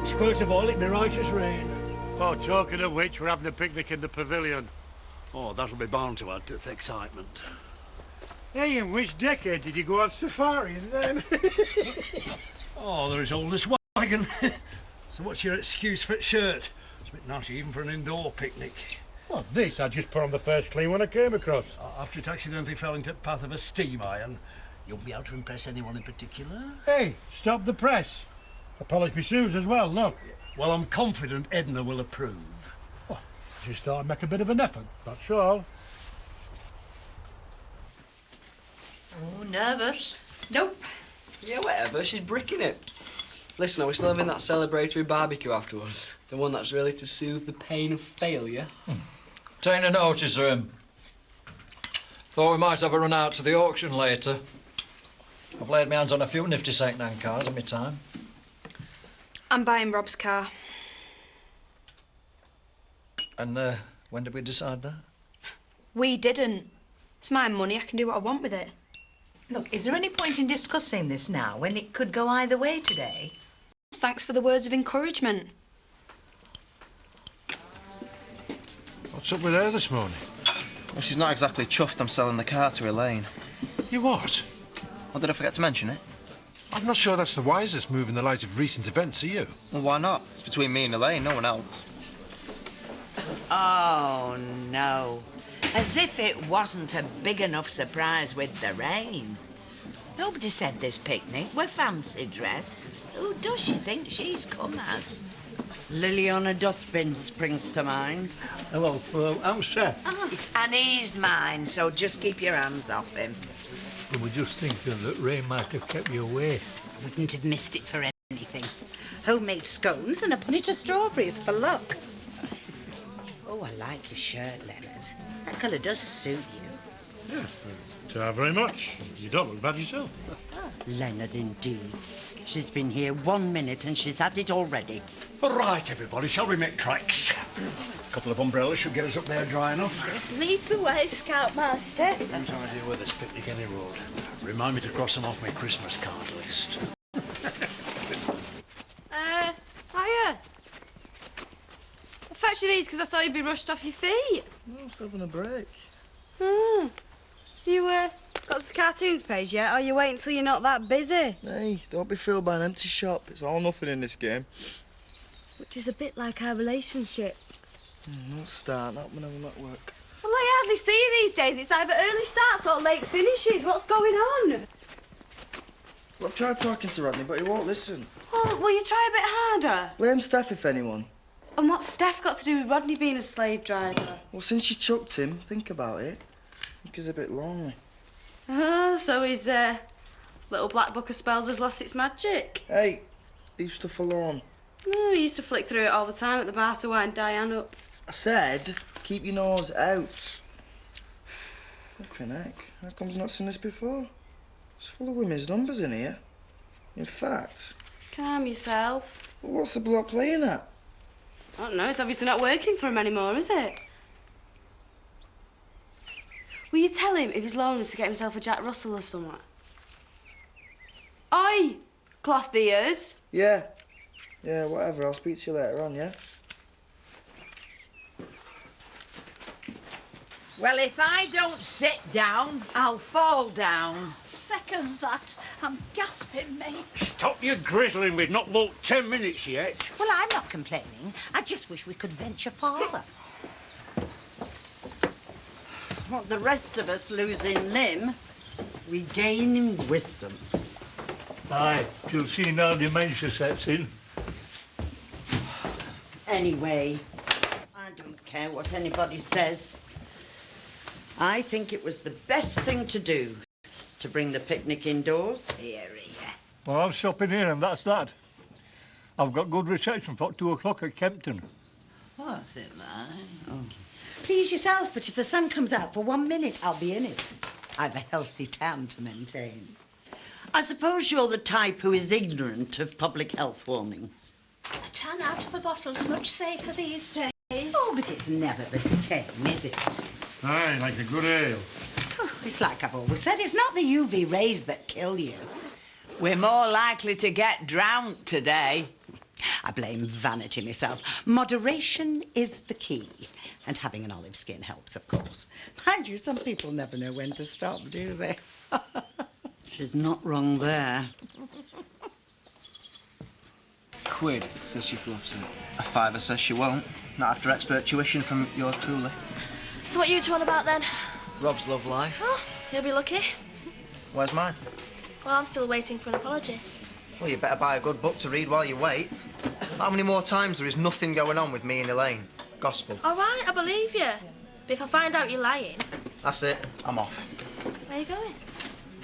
Squirt of oil, it'd be right as rain. Oh, talking of which, we're having a picnic in the pavilion. Oh, that'll be bound to add to the excitement. Hey, in which decade did you go on safari then? Oh, they're as old as wagon. So what's your excuse for the shirt? It's a bit naughty even for an indoor picnic. Well, this I just put on the first clean one I came across. After it accidentally fell into the path of a steam iron, you won't be able to impress anyone in particular. Hey, stop the press. I polished my shoes as well, look. Well, I'm confident Edna will approve. Oh, just thought I'd make a bit of an effort, that's all. Oh, nervous? Nope. Yeah, whatever. She's bricking it. Listen, are we still having that celebratory barbecue afterwards? The one that's really to soothe the pain of failure? Taking a notice of him. Thought we might have a run out to the auction later. I've laid my hands on a few nifty second-hand cars in my time. I'm buying Rob's car. And when did we decide that? We didn't. It's my money. I can do what I want with it. Look, is there any point in discussing this now when it could go either way today? Thanks for the words of encouragement. What's up with her this morning? Well, she's not exactly chuffed I'm selling the car to Elaine. You what? Or did I forget to mention it? I'm not sure that's the wisest move in the light of recent events, are you? Well, why not? It's between me and Elaine, no one else. Oh, no. As if it wasn't a big enough surprise with the rain. Nobody said this picnic were fancy dress. Who does she think she's come as? Lily on a dustbin springs to mind. Hello, I'm Seth. And he's mine, so just keep your hands off him. We were just thinking that rain might have kept you away. Wouldn't have missed it for anything. Homemade scones and a punch of strawberries for luck. Oh, I like your shirt, Leonard. That colour does suit you. Yeah, thank very much. You don't look bad yourself. Leonard, indeed. She's been here 1 minute and she's had it already. All right, everybody, shall we make tracks? A couple of umbrellas should get us up there dry enough. Lead the way, Scoutmaster. Depends how I deal with this picnic any road. Remind me to cross them off my Christmas card list. Hiya. I fetched you these because I thought you'd be rushed off your feet. No, I'm still having a break. You, got to the cartoons page yet, or you wait until you're not that busy? Hey, don't be fooled by an empty shop. It's all nothing in this game. Which is a bit like our relationship. Not start, not whenever I'm at work. Well, I hardly see you these days. It's either early starts or late finishes. What's going on? Well, I've tried talking to Rodney, but he won't listen. Oh, will you try a bit harder? Blame Steph if anyone. And what's Steph got to do with Rodney being a slave driver? Well, since she chucked him, think about it. I think he's a bit lonely. So his little black book of spells has lost its magic. Hey, leave stuff alone. No, he used to flick through it all the time at the bar to wind Diane up. I said, keep your nose out. Flippin' heck, how come's I not seen this before? It's full of women's numbers in here. In fact... Calm yourself. Well, what's the bloke playing at? I don't know, it's obviously not working for him anymore, is it? Will you tell him if he's lonely to get himself a Jack Russell or something? Oi! Cloth the ears. Yeah. Yeah, whatever. I'll speak to you later on, yeah? Well, if I don't sit down, I'll fall down. Second that. I'm gasping, mate. Stop your grizzling, we've not walked 10 minutes yet. Well, I'm not complaining. I just wish we could venture farther. What the rest of us lose in limb, we gain in wisdom. Aye, you'll see now dementia sets in. Anyway, I don't care what anybody says. I think it was the best thing to do to bring the picnic indoors. Here, here. Well, I'm stopping here and that's that. I've got good reception for 2 o'clock at Kempton. What's it like? Okay. Please yourself, but if the sun comes out for 1 minute, I'll be in it. I've a healthy tan to maintain. I suppose you're the type who is ignorant of public health warnings. A tan out of a bottle's much safer these days. Oh, but it's never the same, is it? Aye, like a good ale. Oh, it's like I've always said, it's not the UV rays that kill you. We're more likely to get drowned today. I blame vanity myself. Moderation is the key. And having an olive skin helps, of course. Mind you, some people never know when to stop, do they? She's not wrong there. £1, says she fluffs it. A fiver says she won't. Not after expert tuition from yours truly. So what are you two on about then? Rob's love life. Oh, he'll be lucky. Where's mine? Well, I'm still waiting for an apology. Well, you better buy a good book to read while you wait. How many more times there is nothing going on with me and Elaine? Gospel. All right, I believe you. But if I find out you're lying... That's it. I'm off. Where are you going?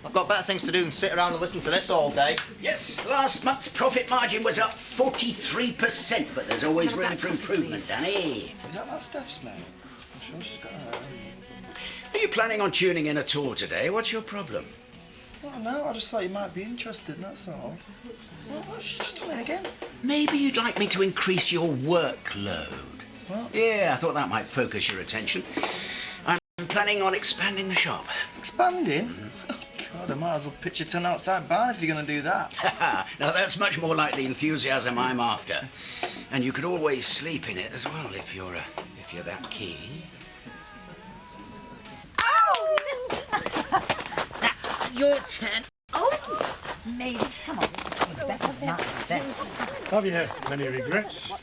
I've got better things to do than sit around and listen to this all day. Yes, last month's profit margin was up 43%, but there's always room for improvement, Danny. Is that Steph's mate? I'm sure she's got her own. Are you planning on tuning in at all today? What's your problem? I don't know. I just thought you might be interested, that's all. What's she just done it again? Maybe you'd like me to increase your workload. What? Yeah, I thought that might focus your attention. I'm planning on expanding the shop. Expanding? Oh, God, I might as well pitch a tent outside barn if you're going to do that. Now, that's much more like the enthusiasm I'm after. And you could always sleep in it as well if you're that keen. Your turn. Oh! Ladies, come on. Better not then. Have you any regrets? What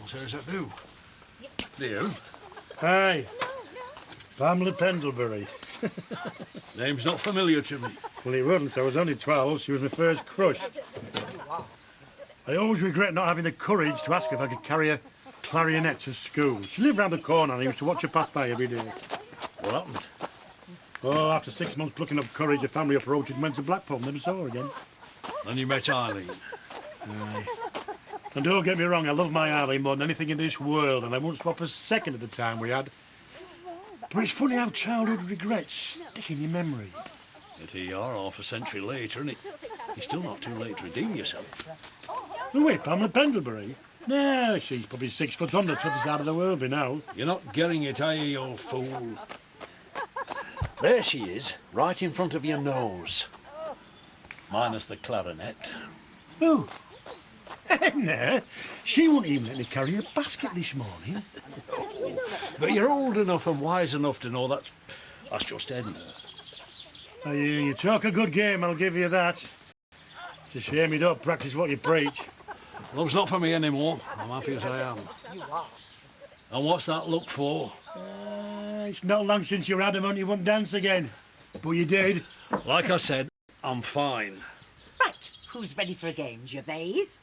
says I do? Do you? Aye. Pamela Pendlebury. Name's not familiar to me. Well, he wouldn't. I was only 12. She was my first crush. I always regret not having the courage to ask her if I could carry a clarinet to school. She lived round the corner and I used to watch her pass by every day. What happened? Oh, after 6 months plucking up courage, the family approached and went to Blackpool. Never saw her again. Then you met Eileen. Aye. And don't get me wrong, I love my Eileen more than anything in this world, and I won't swap a second of the time we had. But it's funny how childhood regrets stick in your memory. Yet here you are, half a century later, and you're still not too late to redeem yourself. Oh, wait, Pamela Pendlebury? No, she's probably 6 foot under to the side of the world by now. You're not getting it, are you, you old fool? There she is, right in front of your nose. Minus the clarinet. Oh, no, she wouldn't even let me carry a basket this morning. But you're old enough and wise enough to know that that's just Edna. Oh, you talk a good game, I'll give you that. It's a shame you don't practice what you preach. Love's not for me anymore. I'm happy as I am. And what's that look for? It's not long since you were adamant you wouldn't dance again. But you did. Like I said, I'm fine. Right, who's ready for a game, Gervase?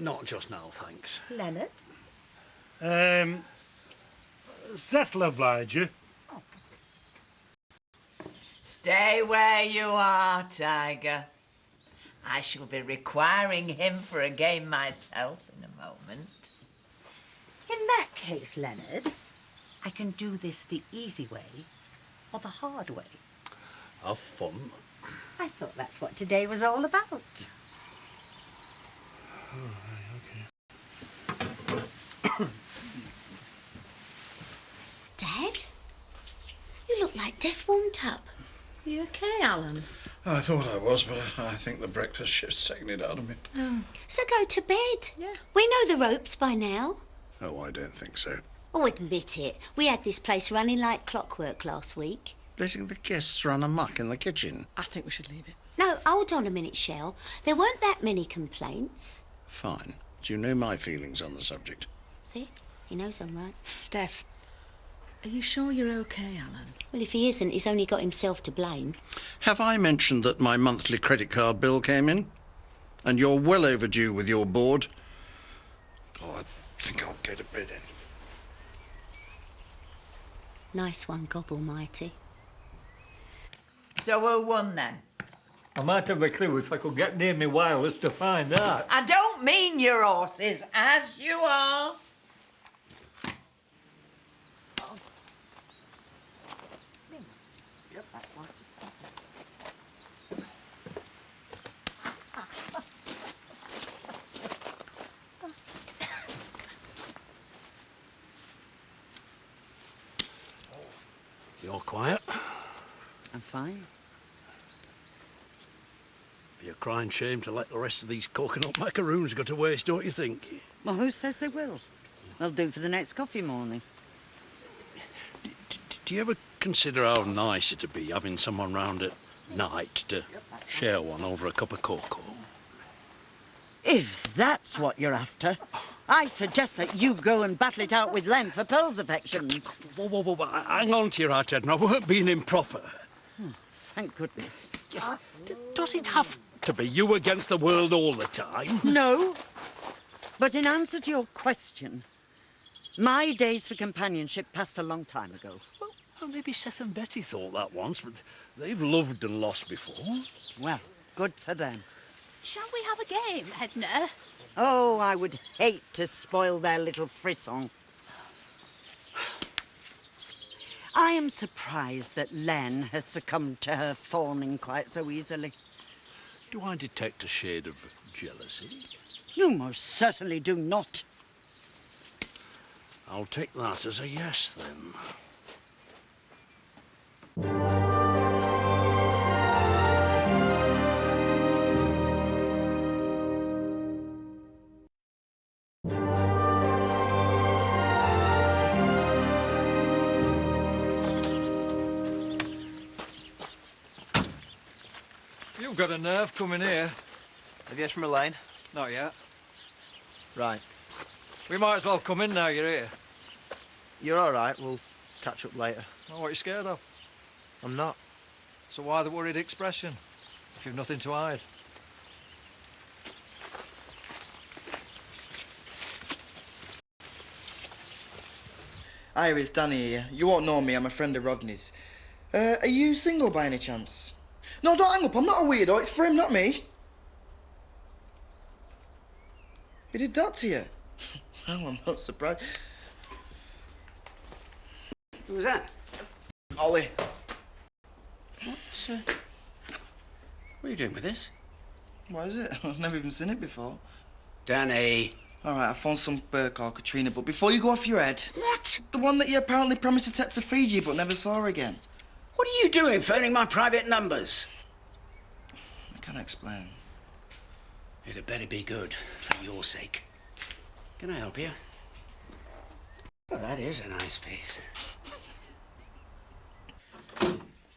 Not just now, thanks. Leonard? That'll oblige you. Stay where you are, Tiger. I shall be requiring him for a game myself in a moment. In that case, Leonard, I can do this the easy way or the hard way. Have fun. I thought that's what today was all about. Oh, right, okay. Dad? You look like death warmed up. You okay, Alan? I thought I was, but I think the breakfast shift's taking it out of me. So go to bed. Yeah. We know the ropes by now. Oh, I don't think so. Oh, admit it. We had this place running like clockwork last week. Letting the guests run amok in the kitchen. I think we should leave it. No, hold on a minute, Shell. There weren't that many complaints. Fine. Do you know my feelings on the subject? See? He knows I'm right. Steph. Are you sure you're okay, Alan? Well, if he isn't, he's only got himself to blame. Have I mentioned that my monthly credit card bill came in? And you're well overdue with your board? Oh, I think I'll get a bid in. Nice one, Gobblemighty. So who won then? I might have a clue if I could get near me wireless to find out. I don't mean your horses, as you are. You're quiet. I'm fine. You're crying shame to let the rest of these coconut macaroons go to waste, don't you think? Well, who says they will? They'll do for the next coffee morning. Do you ever consider how nice it'd be having someone round at night to share one over a cup of cocoa? If that's what you're after, I suggest that you go and battle it out with Len for Pearl's affections. Whoa, hang on to your hat, Edna. I weren't being improper. Thank goodness. Does it have to be you against the world all the time? No. But in answer to your question, my days for companionship passed a long time ago. Well, maybe Seth and Betty thought that once, but they've loved and lost before. Well, good for them. Shall we have a game, Edna? Oh, I would hate to spoil their little frisson. I am surprised that Len has succumbed to her fawning quite so easily. Do I detect a shade of jealousy? You most certainly do not. I'll take that as a yes, then. You've got a nerve coming here. Have you heard from Elaine? Not yet. Right. We might as well come in now you're here. You're all right. We'll catch up later. Well, what are you scared of? I'm not. So why the worried expression, if you've nothing to hide? Hi, it's Danny here. You won't know me. I'm a friend of Rodney's. Are you single by any chance? No, don't hang up. I'm not a weirdo. It's for him, not me. He did that to you? Oh, I'm not surprised. Who was that? Ollie. What are you doing with this? What is it? I've never even seen it before. Danny. All right, I found some bird called Katrina, but before you go off your head... What? The one that you apparently promised to take to Fiji but never saw her again. What are you doing, phoning my private numbers? I can't explain. It had better be good, for your sake. Can I help you? Well, that is a nice piece.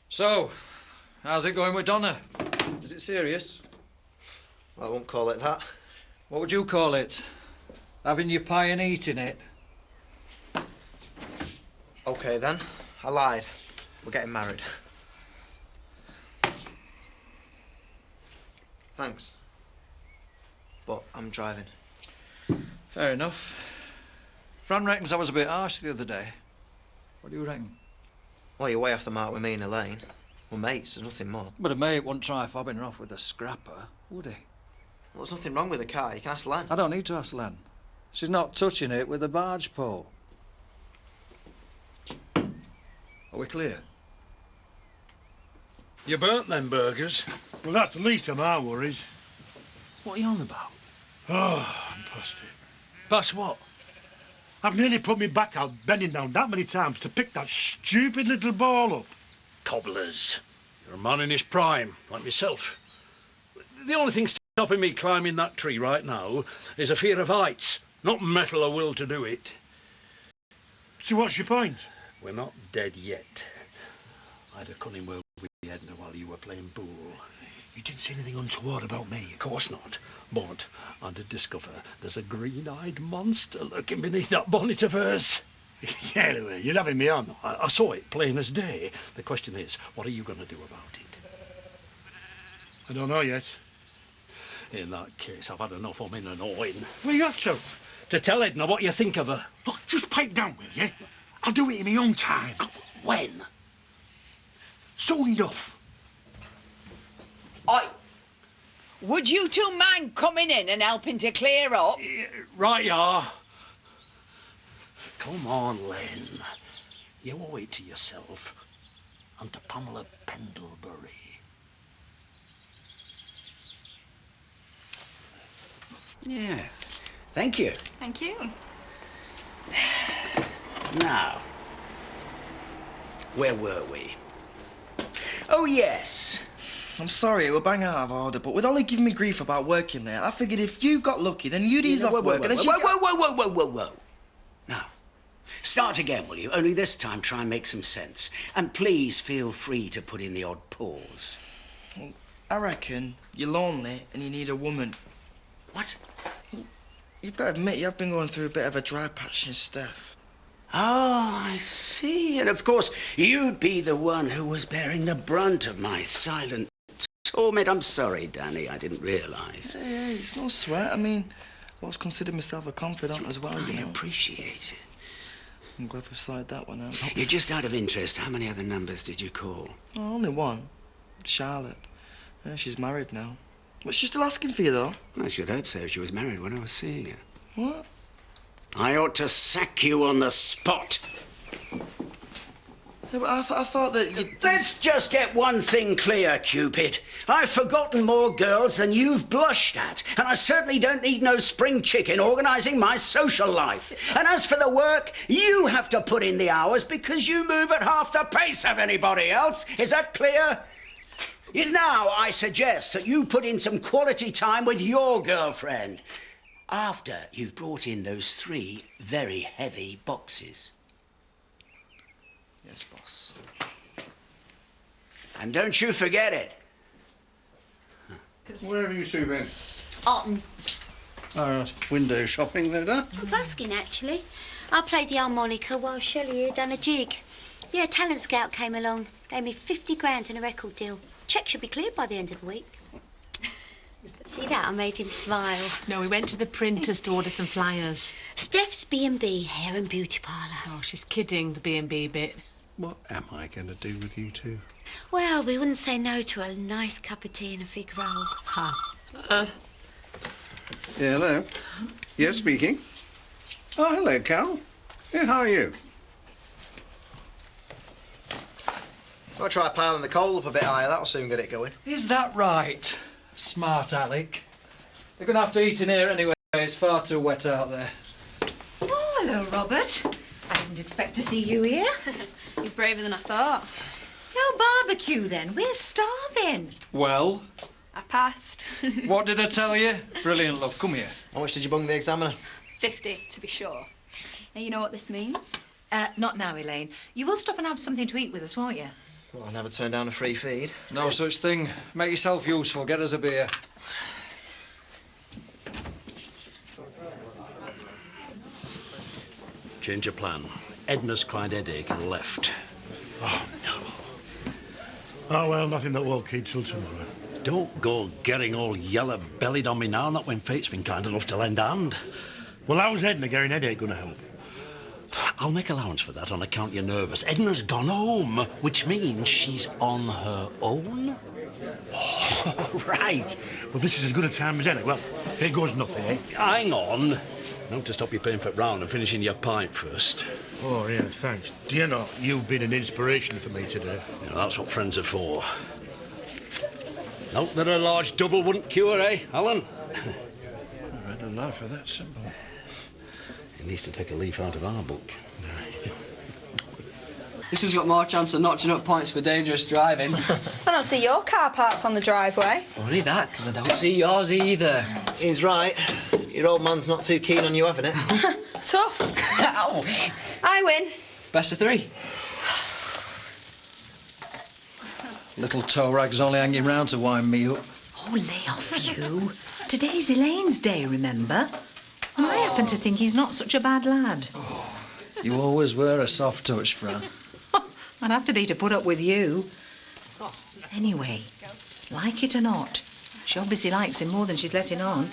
So, how's it going with Donna? Is it serious? Well, I won't call it that. What would you call it? Having your pie and eating it? OK, then. I lied. We're getting married. Thanks. But I'm driving. Fair enough. Fran reckons I was a bit harsh the other day. What do you reckon? Well, you're way off the mark with me and Elaine. We're mates, there's nothing more. But a mate wouldn't try fobbing her off with a scrapper, would he? Well, there's nothing wrong with the car. You can ask Len. I don't need to ask Len. She's not touching it with a barge pole. Are we clear? You burnt them burgers. Well, that's the least of my worries. What are you on about? Oh, I'm past it. Past what? I've nearly put me back out bending down that many times to pick that stupid little ball up. Cobblers. You're a man in his prime, like myself. The only thing stopping me climbing that tree right now is a fear of heights, not metal or will to do it. So what's your point? We're not dead yet. I had a cunning word with Edna while you were playing pool. You didn't say anything untoward about me? Of course not. But I did discover there's a green-eyed monster lurking beneath that bonnet of hers. Yeah, anyway, you're having me on. I saw it plain as day. The question is, what are you going to do about it? I don't know yet. In that case, I've had enough of in and awing. Well, you have to. To tell Edna what you think of her. Look, just pipe down, will you? I'll do it in my own time. When? Soon enough. Would you two mind coming in and helping to clear up? Right, you are. Come on, Len. You owe it to yourself and to Pamela Pendlebury. Yeah. Thank you. Thank you. Now, where were we? Oh, yes. I'm sorry, it were bang out of order, but with Ollie giving me grief about working there, I figured if you got lucky, then you'd ease off work and then she'd... Whoa. Now, start again, will you? Only this time try and make some sense. And please feel free to put in the odd pause. Well, I reckon you're lonely and you need a woman. What? You've got to admit, you have been going through a bit of a dry patch and stuff. Oh, I see. And of course, you'd be the one who was bearing the brunt of my silent torment. I'm sorry, Danny, I didn't realise. Hey, it's no sweat. I mean, I've always considered myself a confidant as well, you know. I appreciate it. I'm glad we've sorted that one out. You're just out of interest. How many other numbers did you call? Oh, only one. Charlotte. Yeah, she's married now. But she's still asking for you, though. I should hope so. She was married when I was seeing her. What? I ought to sack you on the spot. Yeah, but I thought that you... Let's just get one thing clear, Cupid. I've forgotten more girls than you've blushed at, and I certainly don't need no spring chicken organising my social life. And as for the work, you have to put in the hours because you move at half the pace of anybody else. Is that clear? Now, I suggest that you put in some quality time with your girlfriend after you've brought in those 3 very heavy boxes. Yes, boss. And don't you forget it. Where have you two been? Otten. All right, window shopping, no doubt. Busking, actually. I played the harmonica while Shelley here done a jig. Yeah, Talent Scout came along, gave me 50 grand and a record deal. Cheque should be cleared by the end of the week. See that? I made him smile. No, we went to the printers to order some flyers. Steph's B&B hair and beauty parlour. Oh, she's kidding, the B&B bit. What am I going to do with you two? Well, we wouldn't say no to a nice cup of tea and a fig roll. Ha. Yeah, hello. Yes, speaking. Oh, hello, Carol. Yeah, how are you? I'll try piling the coal up a bit higher, that'll soon get it going. Is that right? Smart Alec. They're going to have to eat in here anyway. It's far too wet out there. Oh, hello, Robert. I didn't expect to see you here. He's braver than I thought. No barbecue, then. We're starving. Well? I passed. What did I tell you? Brilliant, love. Come here. How much did you bung the examiner? 50, to be sure. Now, you know what this means? Not now, Elaine. You will stop and have something to eat with us, won't you? Well, I never turn down a free feed. No such thing. Make yourself useful. Get us a beer. Change of plan. Edna's cried headache and left. Oh, no. Oh, well, nothing that won't keep till tomorrow. Don't go getting all yellow-bellied on me now, not when fate's been kind enough to lend a hand. Well, how's Edna getting headache going to help? I'll make allowance for that on account you're nervous. Edna's gone home, which means she's on her own. Oh, right. Well, this is as good a time as any. Well, here goes nothing, eh? Hang on. Now to stop you paying for it round and finishing your pint first. Oh, yeah, thanks. Do you know, you've been an inspiration for me today. You know, that's what friends are for. Note that a large double wouldn't cure, eh, Alan? I read a life of that symbol. He needs to take a leaf out of our book. This one's got more chance of notching up points for dangerous driving. I don't see your car parked on the driveway. Funny that, because I don't see yours either. He's right. Your old man's not too keen on you having it. Tough. Ouch. I win. Best of 3. Little toe rag's only hanging round to wind me up. Oh, lay off you. Today's Elaine's day, remember? And I happen to think he's not such a bad lad. You always were a soft touch, Fran. I'd have to be to put up with you. Anyway, like it or not, she obviously likes him more than she's letting on.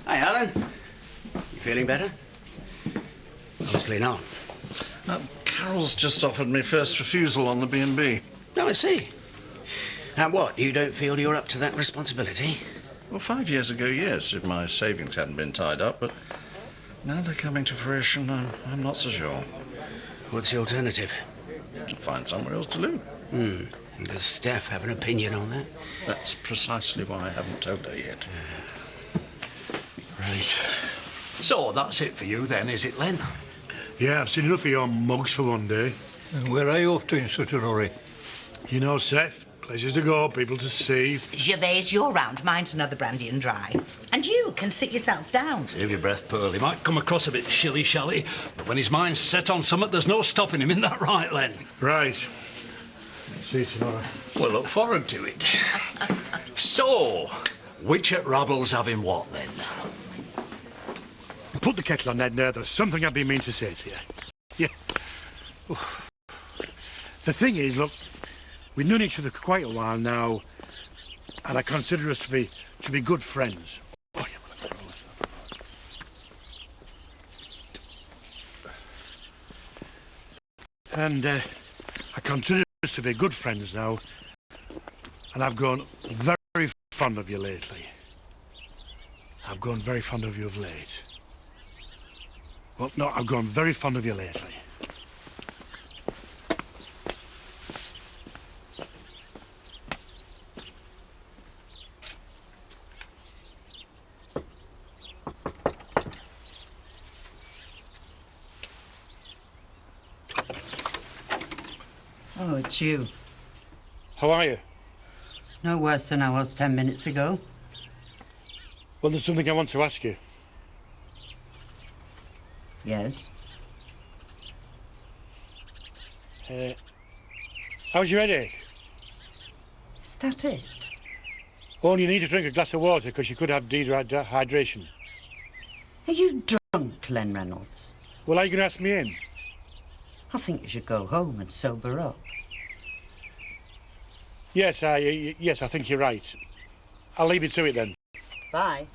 Hi, Alan. You feeling better? Obviously not. Carol's just offered me first refusal on the B&B. Oh, I see. And what, you don't feel you're up to that responsibility? Well, 5 years ago, yes, if my savings hadn't been tied up, but now they're coming to fruition, I'm not so sure. What's the alternative? Find somewhere else to live. Does Steph have an opinion on that? That's precisely why I haven't told her yet. Right. So, that's it for you then, is it, Len? Yeah, I've seen enough of your mugs for one day. And where are you off to in such a hurry? You know, Seth, places to go, people to see. Gervais, you're round. Mine's another brandy and dry. And you can sit yourself down. Save your breath, Pearl. He might come across a bit shilly-shally, but when his mind's set on something, there's no stopping him. Isn't that right, Len? Right. See you tomorrow. We'll look forward to it. So, which at Rabble's having what, then? Put the kettle on, Ned. There's something I've been meaning to say to you. Yeah. Oof. The thing is, look, we've known each other for quite a while now, and I consider us to be good friends. Oh, yeah. And I consider us to be good friends now, and I've grown very fond of you lately. I've grown very fond of you of late. Well, no, I've grown very fond of you lately. Oh, it's you. How are you? No worse than I was 10 minutes ago. Well, there's something I want to ask you. Yes? How's your headache? Is that it? Only you need to drink a glass of water because you could have dehydration. Are you drunk, Len Reynolds? Well, are you going to ask me in? I think you should go home and sober up. Yes, I think you're right. I'll leave you to it then. Bye.